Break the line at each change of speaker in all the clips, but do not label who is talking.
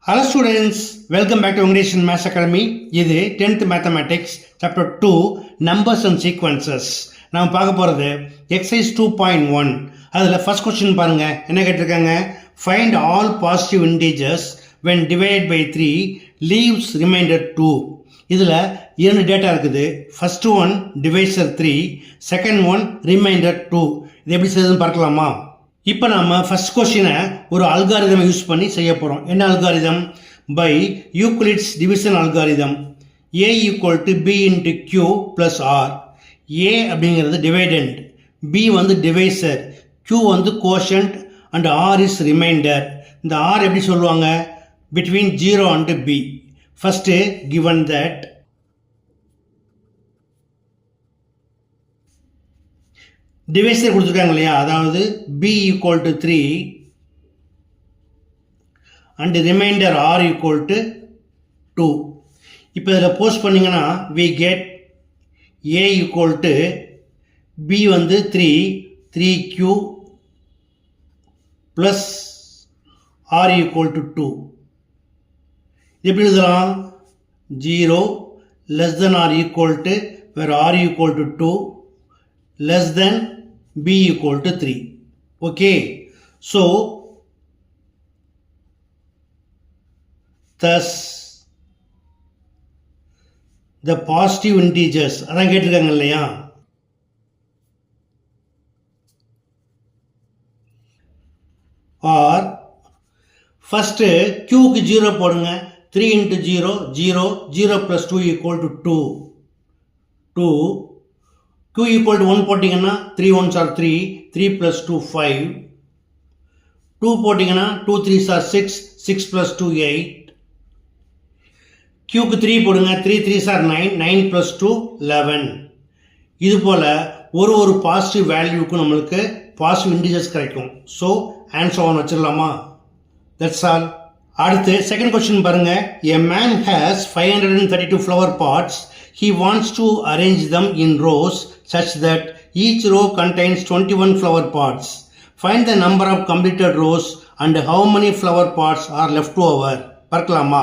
Hello students, welcome back to English in Maths Academy. இது 10th Mathematics Chapter 2 Numbers and Sequences. நாம் பார்க்க போகிறது Exercise 2.1. அதில் first question பாருங்க, என்ன கேட்டிருக்காங்க? Find all positive integers when divided by 3 leaves remainder 2. இதில் இரண்டு டேட்டா இருக்குது. First one divisor 3, second one remainder 2. இது எப்படி செய்யுதுன்னு பார்க்கலாமா? இப்போ நம்ம ஃபர்ஸ்ட் கொஸ்டினை ஒரு அல்காரிதம் யூஸ் பண்ணி செய்ய போகிறோம். என்ன algorithm? By Euclid's division algorithm. A equal to B into Q plus R. A அப்படிங்கிறது டிவைடண்ட், பி வந்து டிவைசர், கியூ வந்து quotient and R is remainder. இந்த ஆர் எப்படி சொல்லுவாங்க? Between 0 and B. First given that divisor கொடுத்துருக்காங்க இல்லையா, அதாவது b equal to 3 and remainder r equal to 2. இப்போ இதில் போஸ்ட் பண்ணிங்கன்னா we get a equal to b வந்து 3q plus r equal to 2. எப்படி எழுதலாம்? 0 less than or equal to where r equal to 2 less than b equal to 3. Okay, so thus the positive integers அதான் கேட்டிருக்காங்க இல்லையா, or first q க்கு 0 போடுங்க. 3 into 0 0 0 plus 2 equal to 2 q equal to 1 போட்டிங்கன்னா 3 1s are 3, 3 plus 2 5, 2 போட்டிங்கன்னா 2 3s are 6, 6 plus 2 8, q க்கு 3 போடுங்க, 3 3s are 9, 9 plus 2 11. இது போல ஒரு பாசிட்டிவ் வேல்யூக்கு நம்மளுக்கு பாசிட்டிவ் இன்டிஜர்ஸ் கிடைக்கும். ஸோ ஆன்சர் 1 வச்சிடலாமா? That's all. அடுத்து செகண்ட் கொஸ்டின் பாருங்க. A man has 532 flower pots. He wants to arrange them in rows such that each row contains 21 flower pots. Find the number of completed rows and how many flower pots are left over. பார்க்கலாமா?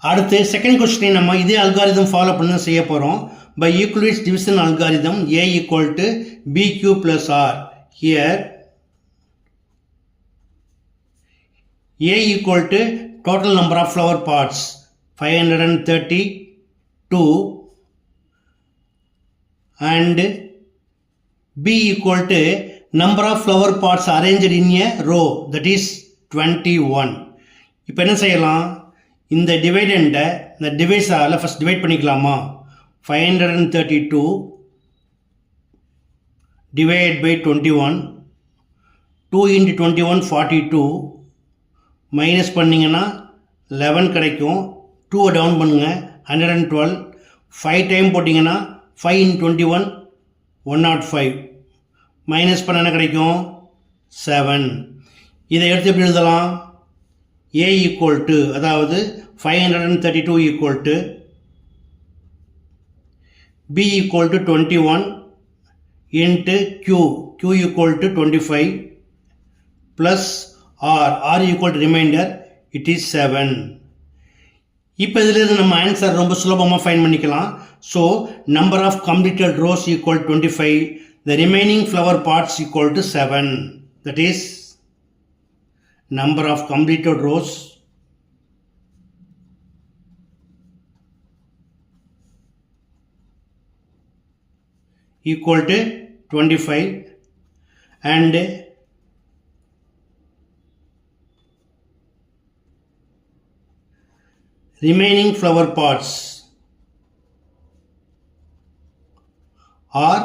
அடுத்து second question நம்ம இதே algorithm follow பண்ண செய்ய போகிறோம். By Euclid's division algorithm a equal to bq plus R. Here a equal to total number of flower pots 532 and b equal to number of flower pots arranged in a row, that is 21. இப்போ என்ன செய்யலாம்? இந்த டிவைடண்ட்டை இந்த டிவைஸால் first divide பண்ணிக்கலாமா? 532 divide by 21, 2 into 21 42, minus பண்ணிங்கன்னா 11 கிடைக்கும். 2 down பண்ணுங்க 112, 5 time போட்டிங்கன்னா 5 in 21 105, மைனஸ் பண்ண என்ன கிடைக்கும்? 7. இதை எடுத்து எப்படி எழுதலாம்? a ஈக்குவல் டு, அதாவது 532 equal to b equal to 21 into q equal to 25 plus r equal to remainder, it is 7. இப்போ இதிலிருந்து நம்ம ஆன்சர் ரொம்ப சுலபமாக ஃபைண்ட் பண்ணிக்கலாம். So number of completed rows equal 25, the remaining flower parts equal to 7. That is number of completed rows equal to 25 and remaining flower pots or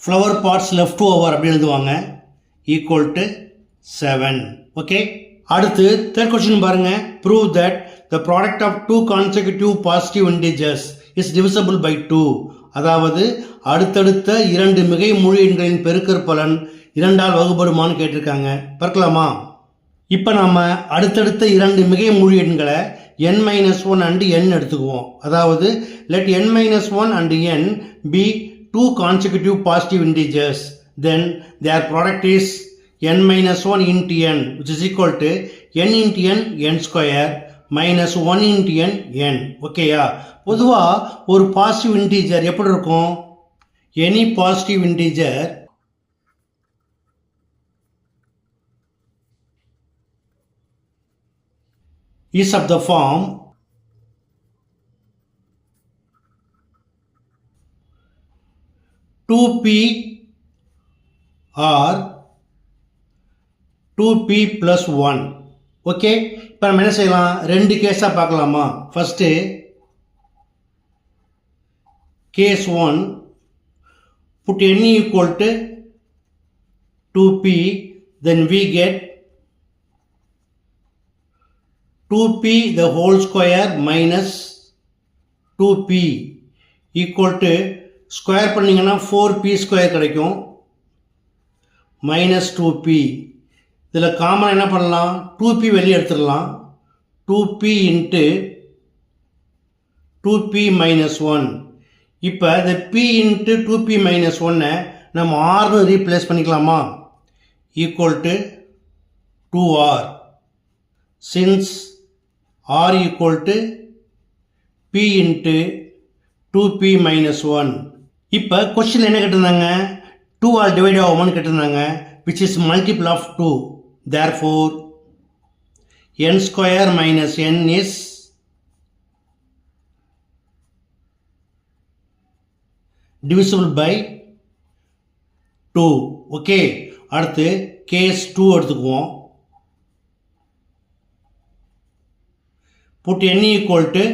flower pots left over அப்படி எழுதுவாங்க equal to 7. Okay, அடுத்து third question பாருங்க. prove that the product of two consecutive positive integers is divisible by 2. அதாவது அடுத்தடுத்த இரண்டு மிகை முழு எண்களின் பெருக்கற்பலன் 2ஆல் வகுப்படுமான்னு கேட்டிருக்காங்க. பார்க்கலாமா? இப்போ நம்ம அடுத்தடுத்த இரண்டு மிகை முழு எண்களை n-1 and n எடுத்துக்குவோம். அதாவது let n-1 and n be two consecutive positive integers, then their product is n-1 into n, which is equal to n into n, n square, minus 1 into n ஓகேயா? பொதுவாக ஒரு positive integer எப்படி இருக்கும்? Any positive integer is of the form 2p or 2p plus 1. Okay, இப்போ நம்ம என்ன செய்யலாம்? ரெண்டு கேஸாக பார்க்கலாமா? First case 1, put n equal to 2p, then we get 2p the whole square minus 2p equal to square பண்ணிங்கன்னா 4p square கிடைக்கும் minus 2p. இதில் காமன் என்ன பண்ணலாம்? 2p வெளியே எடுத்துடலாம். 2p into 2p minus 1. இப்போ இந்த p இன்ட்டு 2p மைனஸ் 1 நம்ம ஆர்னு ரீப்ளேஸ் பண்ணிக்கலாமா? Equal to 2r. Since r equal to p into 2p minus 1. இப்போ கொஸ்டின் என்ன கேட்டிருந்தாங்க? 2 ஆல் டிவைட் ஆகுமான்னு கேட்டிருந்தாங்க, which is multiple of 2. Therefore n square minus n is divisible by 2. Okay, அடுத்து case 2 எடுத்துக்குவோம். Put n equal to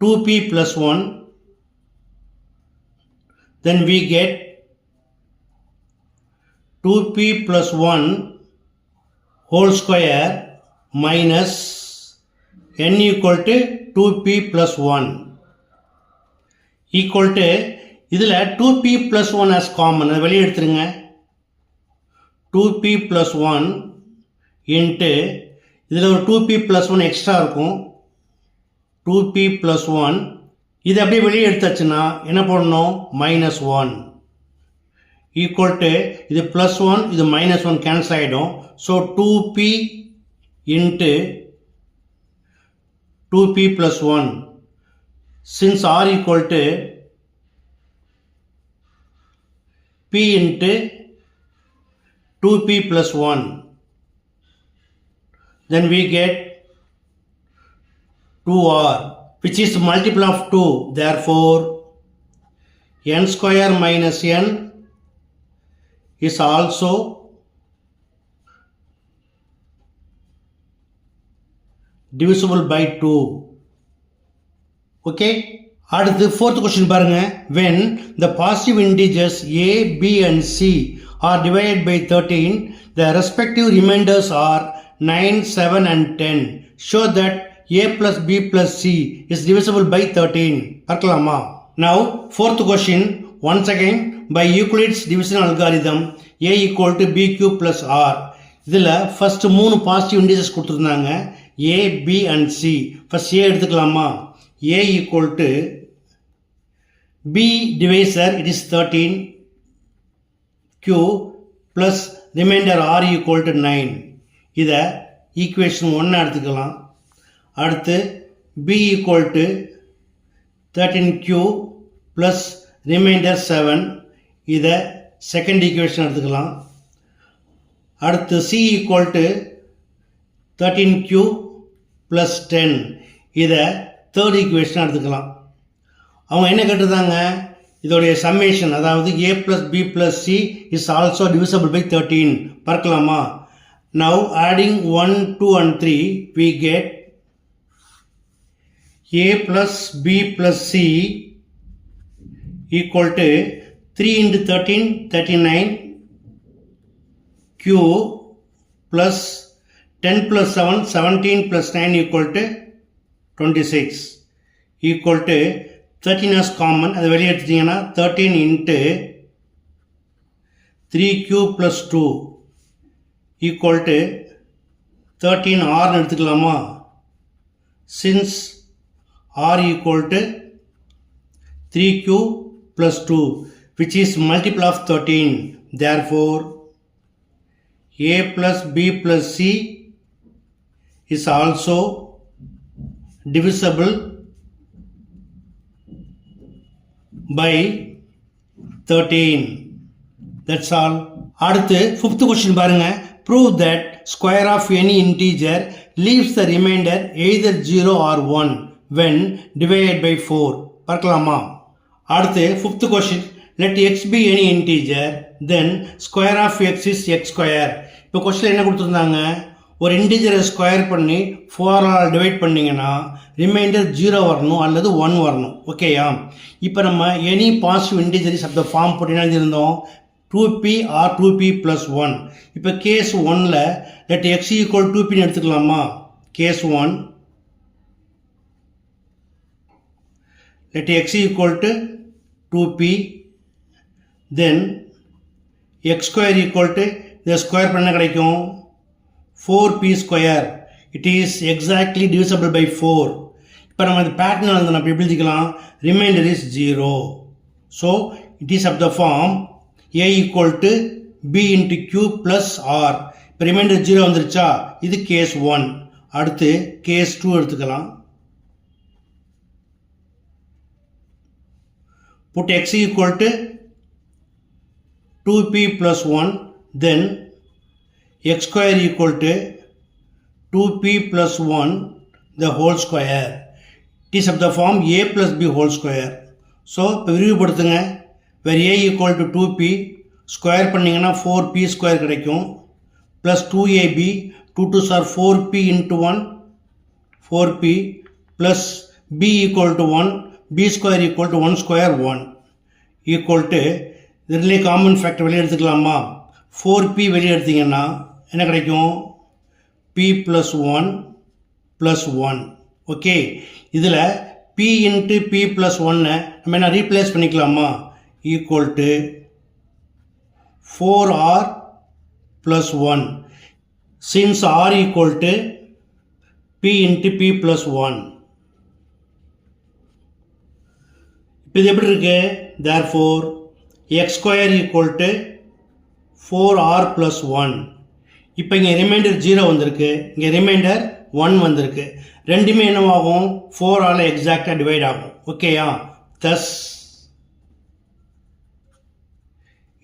2p plus 1, then we get 2p plus 1 whole square minus n equal to 2p plus 1 equal to, இதில் 2p plus 1 as common, அதை வெளியே எடுத்துருங்க. 2p plus 1 into, இதில் ஒரு 2p plus 1 extra இருக்கும், 2p plus 1. இது அப்படியே வெளியே எடுத்தாச்சுன்னா என்ன பண்ணணும்? மைனஸ் 1 ஈக்குவல் டு, இது ப்ளஸ் 1 இது மைனஸ் 1 கேன்சல் ஆகிடும். So 2p into 2p plus 1. Since r equal to p into 2p plus 1, then we get 2r, which is multiple of 2. Therefore n square minus n is also divisible by 2. Okay, அடுத்து fourth question பாருங்க. When the positive integers a, b and c are divided by 13, the respective remainders are 9, 7 and 10. Show that a plus b plus c is divisible by 13. பார்க்கலாமா? Now fourth question, once again by Euclid's division algorithm, a equal to b cube plus r. இதில் first 3 positive integers கொடுத்துருந்தாங்க, a, b and c. first a எடுத்துக்கலாமா? a equal to b divisor, it is 13 q plus remainder r equal to 9. இதை equation 1 எடுத்துக்கலாம். அடுத்து b equal to 13q plus remainder 7. இதை second equation எடுத்துக்கலாம். அடுத்து c equal to 13q plus 10. இதை third equation எடுத்துக்கலாம். அவங்க என்ன கேட்டிருந்தாங்க? இதோடைய சம்மேஷன், அதாவது a plus b plus c is also divisible by 13. பார்க்கலாமா? Now adding 1, 2 and 3, we get a plus b plus c equal to 3 into 13, 39 q plus 10 plus 7, 17 plus 9 equal to 26 equal to 13 as common. அதை வெளியே எடுத்துட்டீங்கன்னா 13 into 3q plus 2 equal to 13 r எடுத்துக்கலாமா? since r equal to 3q plus 2, which is multiple of 13. Therefore a plus b plus c is also divisible by 13. That's all. அடுத்து fifth question பாருங்க. Prove that square of any integer leaves the remainder either 0 or 1 when divided by 4. பார்க்கலாமா? அடுத்து fifth question. Let x be any integer, then square of x is x square. இப்போ question என்ன கொடுத்துருந்தாங்க? ஒரு இன்டிஜரை square பண்ணி 4ஆல் divide பண்ணிங்கன்னா reminder 0 வரணும் அல்லது 1 வரணும். ஓகேயா? இப்போ நம்ம any positive integers of the form போட்டு என்ன எழுதியிருந்தோம்? 2p R 2p + 1. இப்போ கேஸ் 1ல் let x equal 2pன்னு எடுத்துக்கலாமா? Case 1 let x equal to 2p, then x square equal to the square பண்ண கிடைக்கும் 4p square. It is exactly divisible by 4. இப்போ நம்ம இந்த பேட்டர்ன் வந்து நம்ம எப்படி எழுதிக்கலாம்? Remainder is 0. So it is of the form a equal to b into q plus r. இப்போ remainder 0 வந்துருச்சா? இது கேஸ் 1. அடுத்து கேஸ் 2 எடுத்துக்கலாம். Put x equal to 2p plus 1, then x square equal to 2p plus 1 the whole square. It is of the form a plus b whole square. So இப்போ விரிவுபடுத்துங்க. where a equal to 2p square பண்ணிங்கன்னா 4p square கிடைக்கும் plus 2ab 2 2s are 4p into 1 4p plus b equal to 1 b square equal to 1 square 1 equal to இதிலே common factor வெளியே எடுத்துக்கலாமா? 4p வெளியே எடுத்தீங்கன்னா என்ன கிடைக்கும்? p plus 1 plus 1. ஓகே, இதில் p into p plus 1 நம்ம என்ன ரீப்ளேஸ் பண்ணிக்கலாமா? equal to 4r plus 1. Since r equal to p into p plus 1. இப்போ இது எப்படி இருக்கு? Therefore x square equal to 4r plus 1. இப்போ இங்கே ரிமைண்டர் 0 வந்திருக்கு, இங்கே ரிமைண்டர் 1 வந்திருக்கு. ரெண்டுமே என்னவாகும்? 4ஆல் எக்ஸாக்டாக டிவைட் ஆகும். ஓகேயா? Thus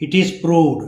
it is proved